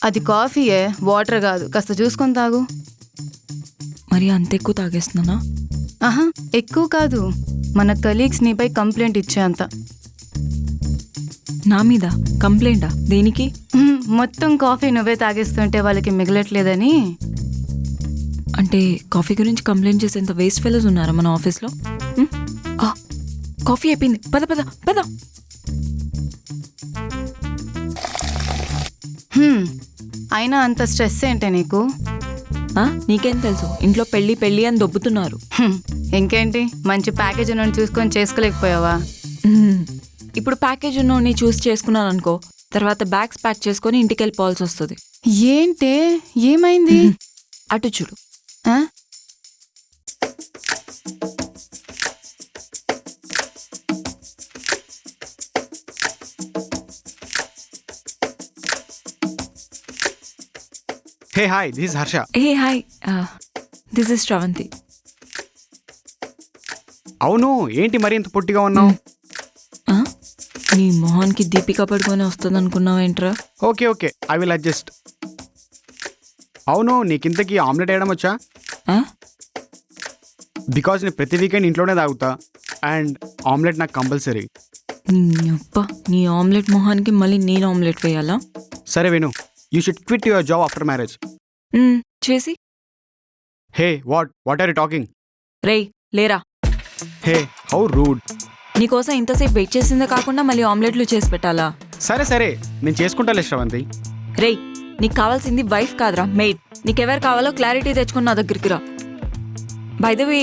అది కాఫీయే, వాటర్ కాదు. కాస్త చూసుకొని తాగు. మరి అంత ఎక్కువ తాగేస్తున్నానా? ఆహా, ఎక్కువ కాదు. మన కలీగ్స్ నీపై కంప్లైంట్ ఇచ్చేంత. నా మీద కంప్లైంటా? దేనికి? మొత్తం కాఫీ నువ్వే తాగేస్తుంటే వాళ్ళకి మిగలట్లేదని. అంటే కాఫీ గురించి కంప్లైంట్ చేసేంత వేస్ట్ ఫెలోస్ ఉన్నారా మన ఆఫీస్లో? కాఫీ అయిపోయింది, పద పద పద. అయినా అంత స్ట్రెస్ ఏంటే నీకు? నీకేం తెలుసు, ఇంట్లో పెళ్ళి పెళ్ళి అని దొబ్బుతున్నారు. ఇంకేంటి, మంచి ప్యాకేజ్ ఉన్నోని చూసుకొని చేసుకోలేకపోయావా? ఇప్పుడు ప్యాకేజ్ ఉన్నోని చూస్ చేసుకున్నాను అనుకో, తర్వాత బ్యాగ్స్ ప్యాక్ చేసుకొని ఇంటికి వెళ్ళిపోవాల్సి వస్తుంది. ఏంటే, ఏమైంది? అటు చూడు. Hey, hi, this is Harsha. Hey, hi. This is Shravanti. అవును, ఏంటి మరి ఇంత పొట్టిగా ఉన్నావు? నీ మొహాన్కి దీపిక పడుకొని వస్తుంది అనుకున్నావేంట్రా? Okay okay, I will adjust. అవును, నీకింతకి ఆమ్లెట్ వేయడం వచ్చా? బికాజ్ నేను ప్రతి వీకెండ్ ఇంట్లోనే తాగుతా అండ్ ఆమ్లెట్ నాకు కంపల్సరీ. నీ ఆమ్లెట్ మొహానికి మళ్ళీ నేను ఆమ్లెట్ వేయాలా? సరే విను, you should quit your job after marriage. చేసి? హే, వాట్ ఆర్ యూ టాకింగ్? రేయ్ లేరా. హే, హౌ రూడ్. నీకోసం ఇంతసేపు వెయిట్ చేసిందే కాకుండా మళ్ళీ ఆమ్లెట్లు చేసి పెట్టాలా? సరే సరే, నేను చేసుకుంటాలే శ్రవంతి. రేయ్, నీకు కావాల్సింది వైఫ్ కాదురా, మెయిడ్. నీకెవరు కావాలో క్లారిటీ తెచ్చుకుని నా దగ్గరికి రా. By the way,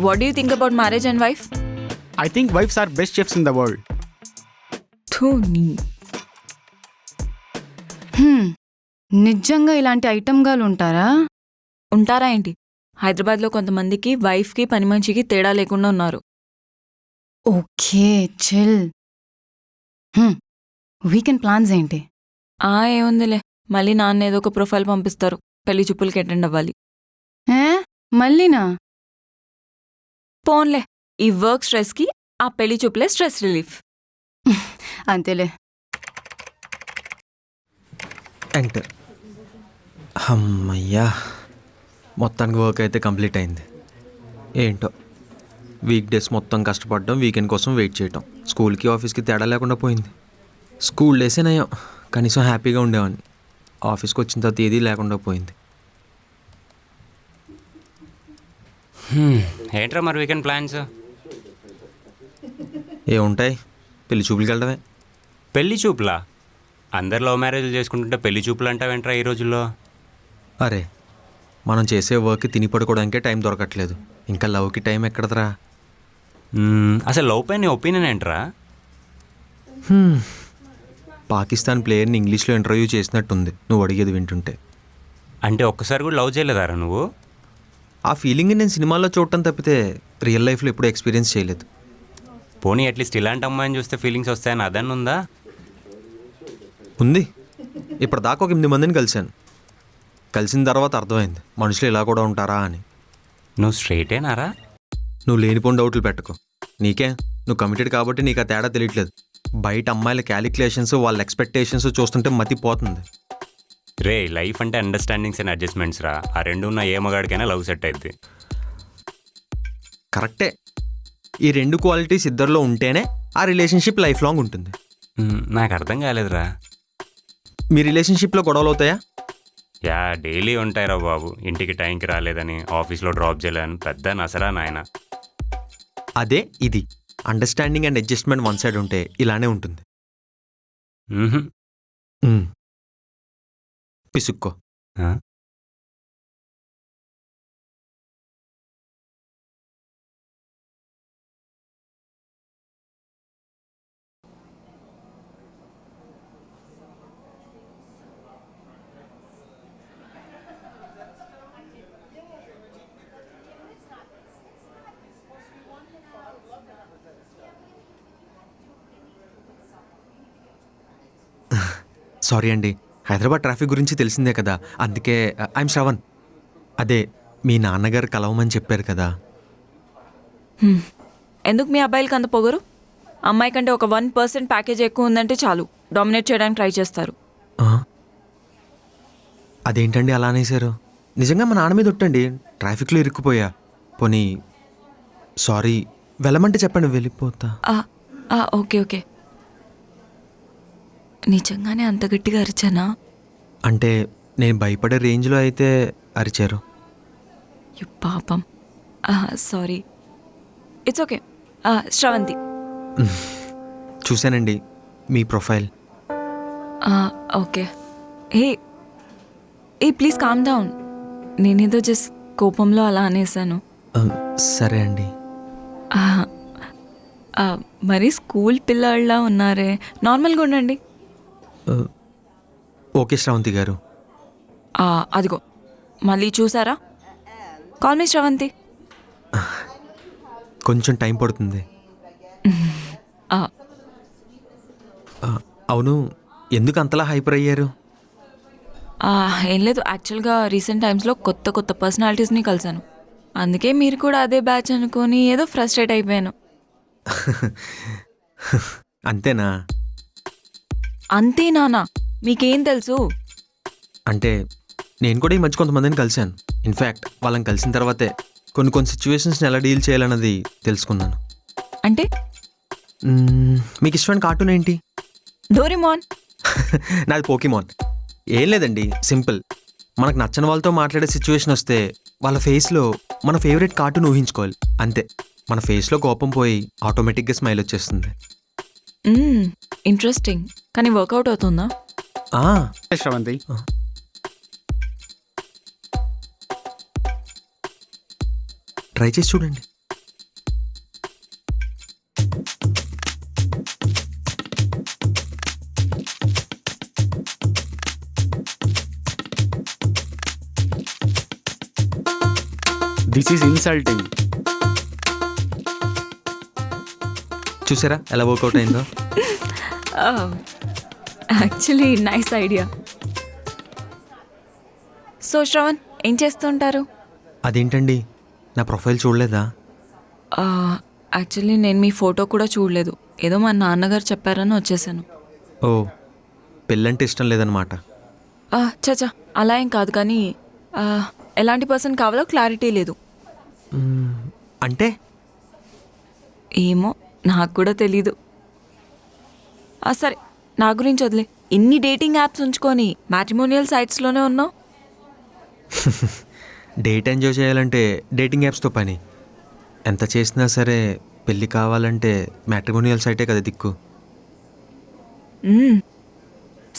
what do you think about marriage and wife? I think wives are best chefs in the world. నిజంగా ఇలాంటి ఐటమ్ గాలు ఉంటారా? ఉంటారా ఏంటి? హైదరాబాద్లో కొంతమందికి వైఫ్కి పని మనిషికి తేడా లేకుండా ఉన్నారు. Okay, chill. వీకెండ్ ప్లాన్స్ ఏంటి? ఏముందిలే, మళ్ళీ నాన్న ఏదో ఒక ప్రొఫైల్ పంపిస్తారు, పెళ్లి చూపులకి అటెండ్ అవ్వాలి. మళ్ళీనా? పోన్లే, ఈ వర్క్ స్ట్రెస్కి ఆ పెళ్లి చూపులే స్ట్రెస్ రిలీఫ్. అంతేలే. ఎంటర్. అమ్మయ్యా, మొత్తానికి వర్క్ అయితే కంప్లీట్ అయింది. ఏంటో వీక్ డేస్ మొత్తం కష్టపడడం, వీకెండ్ కోసం వెయిట్ చేయటం, స్కూల్కి ఆఫీస్కి తేడా లేకుండా పోయింది. స్కూల్ డేసే నయం, కనీసం హ్యాపీగా ఉండేవాడిని. ఆఫీస్కి వచ్చిన తర్వాత ఏదీ లేకుండా పోయింది. ఏంట్రా మరి వీకెండ్ ప్లాన్స్? ఏముంటాయి, పెళ్లి చూపులకి వెళ్ళడమే. పెళ్లి చూపులా? అందరు లవ్ మ్యారేజ్లు చేసుకుంటుంటే పెళ్లి చూపులు అంటావేంట్రా ఈ రోజుల్లో? అరే, మనం చేసే వర్క్ తిని పడుకోవడానికే టైం దొరకట్లేదు, ఇంకా లవ్కి టైం ఎక్కడదరా? అసలు లవ్ పైన నీ ఒపీనియన్ ఏంట్రా? పాకిస్తాన్ ప్లేయర్ని ఇంగ్లీష్లో ఇంటర్వ్యూ చేసినట్టుంది నువ్వు అడిగేది వింటుంటే. అంటే ఒక్కసారి కూడా లవ్ చేయలేదారా నువ్వు? ఆ ఫీలింగ్ నేను సినిమాల్లో చూడటం తప్పితే రియల్ లైఫ్లో ఎప్పుడూ ఎక్స్పీరియన్స్ చేయలేదు. పోనీ అట్లీస్ట్ ఇలాంటి అమ్మాయిని చూస్తే ఫీలింగ్స్ వస్తాయని అదన్నీ ఉందా? ఉంది. ఇప్పటిదాకా ఒక 8 మందిని కలిశాను. కలిసిన తర్వాత అర్థమైంది మనుషులు ఇలా కూడా ఉంటారా అని. నువ్వు స్ట్రైటేనారా? నువ్వు లేనిపోని డౌట్లు పెట్టుకో. నీకే, నువ్వు కమిటెడ్ కాబట్టి నీకు ఆ తేడా తెలియట్లేదు. బయట అమ్మాయిల క్యాలిక్యులేషన్స్, వాళ్ళ ఎక్స్పెక్టేషన్స్ చూస్తుంటే మతిపోతుంది. రే, లైఫ్ అంటే అండర్స్టాండింగ్స్ అండ్ అడ్జస్ట్మెంట్స్ రా. ఆ రెండు ఉన్న ఏ మగాడికైనా లవ్ సెట్ అయింది. కరెక్టే. ఈ 2 క్వాలిటీస్ ఇద్దరిలో ఉంటేనే ఆ రిలేషన్షిప్ లైఫ్ లాంగ్ ఉంటుంది. నాకు అర్థం కాలేదురా. మీ రిలేషన్షిప్లో గొడవలు అవుతాయా? యా, డైలీ ఉంటాయిరా బాబు. ఇంటికి టైంకి రాలేదని, ఆఫీస్లో డ్రాప్ చేయలేదని పెద్ద నసరా నాయన. అదే ఇది understanding and adjustment one side ఉంటే ఇలానే ఉంటుంది. పిసుక్కో. సారీ అండి, హైదరాబాద్ ట్రాఫిక్ గురించి తెలిసిందే కదా, అందుకే. ఐఎమ్ శ్రవణ్. అదే మీ నాన్నగారు కలవమని చెప్పారు కదా. ఎందుకు మీ అబ్బాయిలకి అంత పొగరు? అమ్మాయి కంటే ఒక 1% ప్యాకేజ్ ఎక్కువ ఉందంటే చాలు, డామినేట్ చేయడానికి ట్రై చేస్తారు. అదేంటండి అలా అనేసారు? నిజంగా మా నాన్న మీద ఒట్టండి, ట్రాఫిక్లో ఇరుక్కుపోయా. పోనీ సారీ, వెళ్ళమంటే చెప్పండి వెళ్ళిపోతా. Okay okay. నిజంగానే అంత గట్టిగా అరిచానా? అంటే నేను భయపడే రేంజ్లో అయితే అరిచారు. యు పాపం. సారీ. It's okay. శ్రవంతి. చూశానండి మీ ప్రొఫైల్. ఓకే. ఏ ప్లీజ్ కామ్ డౌన్. నేనేదో జస్ట్ కోపంలో అలా అనేసాను. సరే అండి. మరి స్కూల్ పిల్లల్లా ఉన్నారే, నార్మల్గా ఉండండి. ఓకే శ్రవంతి గారు. అదిగో మళ్ళీ చూసారా? Call me Sravanthi. కొంచెం టైం పడుతుంది. అవును, ఎందుకు అంతలా హైపర్ అయ్యారు? ఏం లేదు, యాక్చువల్గా రీసెంట్ టైమ్స్లో కొత్త కొత్త పర్సనాలిటీస్ని కలిసాను. అందుకే మీరు కూడా అదే బ్యాచ్ అనుకొని ఏదో ఫ్రస్ట్రేట్ అయిపోయాను. అంతేనా? అంతే నానా, మీకేం తెలుసు? అంటే నేను కూడా ఈ మధ్య కొంతమందిని కలిశాను. ఇన్ఫ్యాక్ట్ వాళ్ళని కలిసిన తర్వాతే కొన్ని సిచ్యువేషన్స్ని ఎలా డీల్ చేయాలన్నది తెలుసుకున్నాను. అంటే మీకు ఇష్టమైన కార్టూన్ ఏంటి? డోరేమోన్. నాది పోకీమాన్. ఏం లేదండి, సింపుల్. మనకు నచ్చని వాళ్ళతో మాట్లాడే సిచ్యువేషన్ వస్తే వాళ్ళ ఫేస్లో మన ఫేవరెట్ కార్టూన్ ఊహించుకోవాలి, అంతే. మన ఫేస్లో కోపం పోయి ఆటోమేటిక్గా స్మైల్ వచ్చేస్తుంది. ఇంట్రెస్టింగ్. కానీ వర్కౌట్ అవుతుందా? శ్రవంతి, ట్రై చేసి చూడండి. This is insulting. చూసారా ఎలా వర్కౌట్ అయిందో? Actually nice idea. So Shravan, ఏం చేస్తుంటారు? అదేంటండి, నా ప్రొఫైల్ చూడలేదా? యాక్చువల్లీ నేను మీ ఫోటో కూడా చూడలేదు. ఏదో మా నాన్నగారు చెప్పారని వచ్చేసాను. ఓ, పెళ్ళంటే ఇష్టం లేదనమాట. చచా, అలా ఏం కాదు, కానీ ఎలాంటి పర్సన్ కావాలో క్లారిటీ లేదు. అంటే ఏమో, నాకు కూడా తెలీదు. సరే, నా గురించి వదిలే. ఇన్ని డేటింగ్ యాప్స్ ఉంచుకొని మ్యాట్రిమోనియల్ సైట్స్లోనే ఉన్నావు. డేట్ ఎంజాయ్ చేయాలంటే డేటింగ్ యాప్స్తో పని. ఎంత చేసినా సరే పెళ్ళి కావాలంటే మ్యాట్రిమోనియల్ సైటే కదా దిక్కు.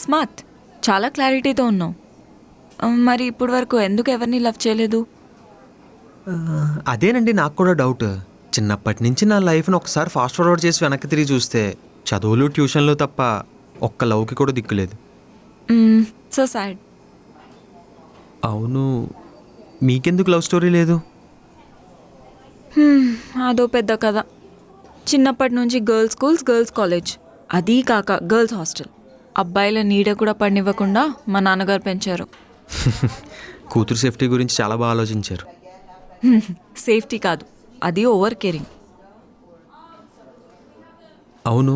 స్మార్ట్. చాలా క్లారిటీతో ఉన్నావు. మరి ఇప్పటి వరకు ఎందుకు ఎవరిని లవ్ చేయలేదు? అదేనండి నాకు కూడా డౌట్. చిన్నప్పటి నుంచి నా లైఫ్ని ఒకసారి ఫాస్ట్ ఫార్వర్డ్ చేసి వెనక్కి తిరిగి చూస్తే చదువులు ట్యూషన్లు తప్ప ఒక్క లవ్కి కూడా దిక్కులేదు. So sad. అవును, మీకెందుకు లవ్ స్టోరీ లేదు? అదో పెద్ద కథ. చిన్నప్పటి నుంచి గర్ల్స్ స్కూల్స్, గర్ల్స్ కాలేజ్, అదీ కాక గర్ల్స్ హాస్టల్. అబ్బాయిల నీడ కూడా పడినివ్వకుండా మా నాన్నగారు పెంచారు. కూతురు సేఫ్టీ గురించి చాలా బాగా ఆలోచించారు. సేఫ్టీ కాదు, అది ఓవర్ కేరింగ్. అవును,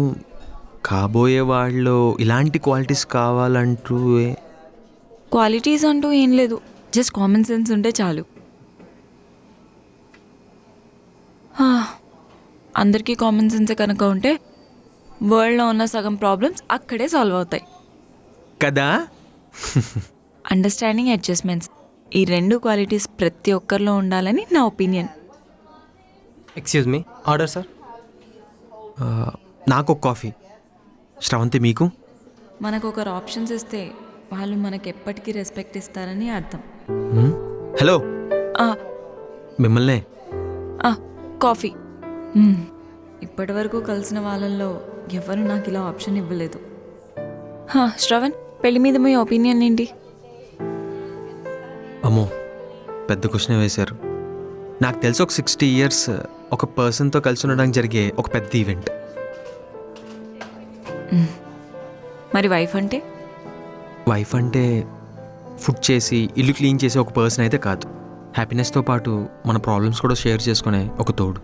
కాబోయే వాళ్ళు ఇలాంటి క్వాలిటీస్ కావాలంటూ క్వాలిటీస్ అంటూ ఏం లేదు, జస్ట్ కామన్ సెన్స్ ఉంటే చాలు. అందరికీ కామన్ సెన్సే కనుక ఉంటే వరల్డ్లో ఉన్న సగం ప్రాబ్లమ్స్ అక్కడే సాల్వ్ అవుతాయి కదా. అండర్స్టాండింగ్, అడ్జస్ట్మెంట్స్, ఈ రెండు క్వాలిటీస్ ప్రతి ఒక్కరిలో ఉండాలని నా opinion. Excuse me, order sir. నాకు ఒక కాఫీ. శ్రవంతి మీకు? మనకు ఒకరు ఆప్షన్స్ ఇస్తే వాళ్ళు మనకు ఎప్పటికీ రెస్పెక్ట్ ఇస్తారని అర్థం. హలో, మిమ్మల్నే. కాఫీ. ఇప్పటి వరకు కలిసిన వాళ్ళల్లో ఎవరు నాకు ఇలా ఆప్షన్ ఇవ్వలేదు. శ్రవణ్, పెళ్లి మీద మీ ఒపీనియన్ ఏంటి? అమ్మో, పెద్ద క్వశ్చన్ వేశారు. నాకు తెలిసి ఒక 60 years ఒక పర్సన్తో కలిసి ఉండడానికి జరిగే ఒక పెద్ద ఈవెంట్. మరి వైఫ్ అంటే? వైఫ్ అంటే ఫుడ్ చేసి ఇల్లు క్లీన్ చేసే ఒక పర్సన్ అయితే కాదు. హ్యాపీనెస్తో పాటు మన ప్రాబ్లమ్స్ కూడా షేర్ చేసుకునే ఒక తోడు.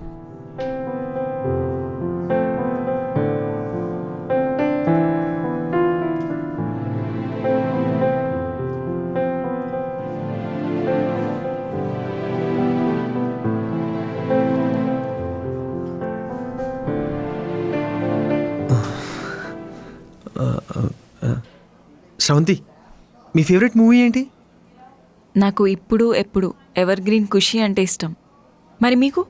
శ్రవంతి, మీ ఫేవరెట్ మూవీ ఏంటి? నాకు ఇప్పుడు ఎప్పుడు ఎవర్ గ్రీన్ ఖుషి అంటే ఇష్టం. మరి మీకు?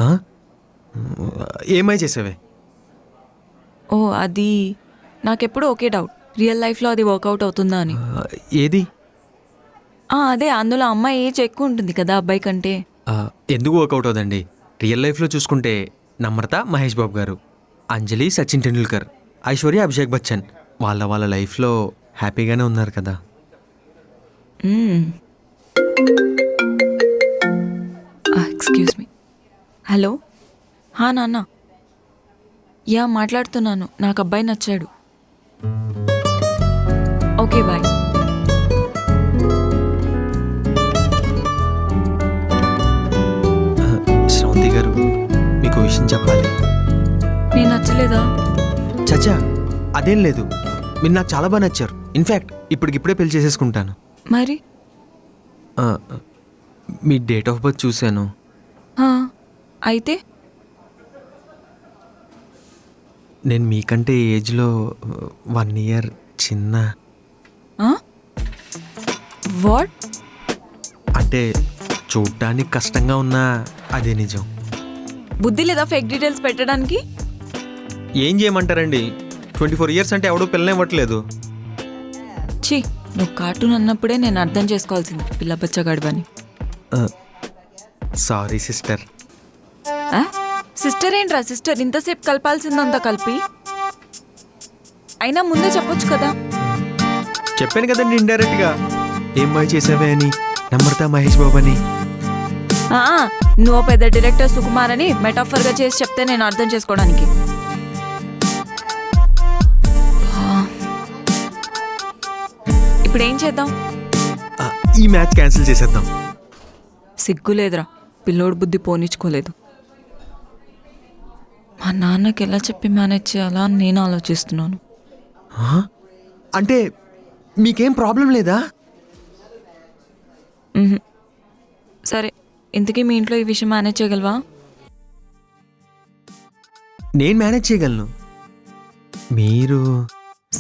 ఆ? ఏమై చేసావే? ఓ అది నాకెప్పుడు ఒకే డౌట్, రియల్ లైఫ్లో అది వర్కౌట్ అవుతుందా అని. ఏది? అదే అందులో అమ్మాయి ఏజ్ ఎక్కువ ఉంటుంది కదా అబ్బాయి కంటే. ఎందుకు వర్కౌట్ అవుదండి? రియల్ లైఫ్లో చూసుకుంటే నమ్రత మహేష్ బాబు గారు, అంజలి సచిన్ టెండూల్కర్, ఐశ్వర్య అభిషేక్ బచ్చన్ వాళ్ళ లైఫ్లో హ్యాపీగానే ఉన్నారు కదా. Excuse me. హలో. నాన్న. యా మాట్లాడుతున్నాను. నాకు అబ్బాయి నచ్చాడు. Okay bye. శ్రవంతి గారు, మీకు విషయం చెప్పాలి. నేను నచ్చలేదా? చచ్చా, అదేం లేదు. మీరు నాకు చాలా బాగా నచ్చారు. ఇన్ఫ్యాక్ట్ ఇప్పటికిప్పుడే పెళ్లి చేసేసుకుంటాను. మరి మీ డేట్ ఆఫ్ బర్త్ చూశాను. అయితే నేను మీకంటే ఏజ్లో 1 year చిన్న. వాట్? అంటే చూడటానికి కష్టంగా ఉన్నా అదే నిజం. బుద్ధి లేదా ఫేక్ డీటెయిల్స్ పెట్టడానికి? ఏం చేయమంటారండి, 24 years అంటే ఎవడో పిల్లనే ఇవ్వట్లేదు. ఛీ, నువ్వు కార్టూన్ అన్నప్పుడే నేను అర్థం చేసుకోవాల్సింది పిల్ల బచ్చగాడివని. Sorry sister. సిస్టర్ ఏంట్రా సిస్టర్, ఇంతసేపు కలపాల్సిందంతా కలిపి? అయినా ముందే చెప్పొచ్చు కదా. చెప్పాను కదండి ఇండైరెక్ట్గా, ఏం బాయ్ చేసావే అని, నమ్రత మహేష్ బాబు అని. నువ్వు పెద్ద డైరెక్టర్ సుకుమార్ అని మెటాఫర్గా చేసి చెప్తే నేను అర్థం చేసుకోవడానికి. ఇప్పుడు ఏం చేద్దాం? ఈ మ్యాచ్ క్యాన్సిల్ చేసేద్దాం. సిగ్గులేదురా, పిల్లోడు బుద్ధి పోనిచ్చుకోలేదు. మా నాన్నకి ఎలా చెప్పి మేనేజ్ చేయాలా అని నేను ఆలోచిస్తున్నాను. అంటే మీకేం ప్రాబ్లం లేదా? సరే, ఇంతకీ మీ ఇంట్లో ఈ విషయం మేనేజ్ చేయగలవా? నేను మేనేజ్ చేయగలను. మీరు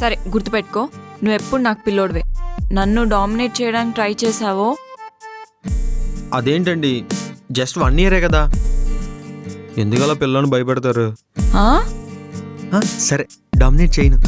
సరే, గుర్తుపెట్టుకో, నువ్వు ఎప్పుడు నాకు పిల్లోడివే. నన్ను డామినేట్ చేయడానికి ట్రై చేసావో. అదేంటండి, జస్ట్ 1 year కదా, ఎందుకలా పిల్లలను భయపెడతారు? సరే, డామినేట్ చేయను.